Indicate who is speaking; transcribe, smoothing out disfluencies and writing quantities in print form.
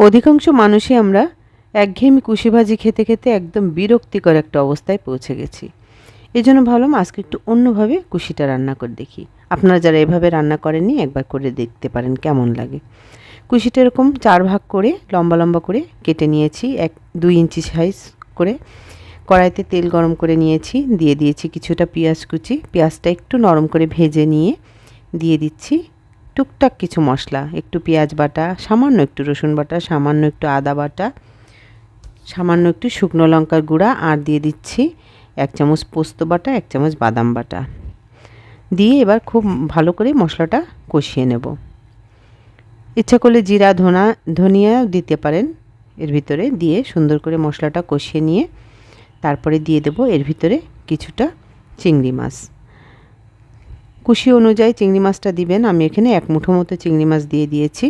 Speaker 1: অধিকাংশ মানুষই আমরা একঘেয়েমি কুশি ভাজি খেতে খেতে একদম বিরক্তিকর একটা অবস্থায় পৌঁছে গেছি। এই জন্য ভাবলাম আজকে একটু অন্যভাবে কুশিটা রান্না করে দেখি। আপনারা যারা এভাবে রান্না করেননি একবার করে দেখতে পারেন কেমন লাগে। কুশিটা এরকম 4 ভাগ করে লম্বা লম্বা করে কেটে নিয়েছি, 2 ইঞ্চি সাইজ করে। কড়াইতে তেল গরম করে নিয়েছি, দিয়ে দিয়েছি কিছুটা পেঁয়াজ কুচি। পেঁয়াজটা একটু নরম করে ভেজে নিয়ে দিয়ে দিচ্ছি টুকটাক কিছু মশলা, একটু পেঁয়াজ বাটা, সামান্য একটু রসুন বাটা, সামান্য একটু আদা বাটা, সামান্য একটু শুকনো লঙ্কার গুঁড়া, আর দিয়ে দিচ্ছি 1 চামচ পোস্ত বাটা, 1 চামচ বাদাম বাটা। দিয়ে এবার খুব ভালো করে মশলাটা কষিয়ে নেব। ইচ্ছা করলে জিরা ধনিয়া দিতে পারেন এর ভিতরে। দিয়ে সুন্দর করে মশলাটা কষিয়ে নিয়ে তারপরে দিয়ে দেব এর ভিতরে কিছুটা চিংড়ি মাছ। কুশি অনুযায়ী চিংড়ি মাছটা দিবেন। আমি এখানে 1 মুঠো মতো চিংড়ি মাছ দিয়ে দিয়েছি।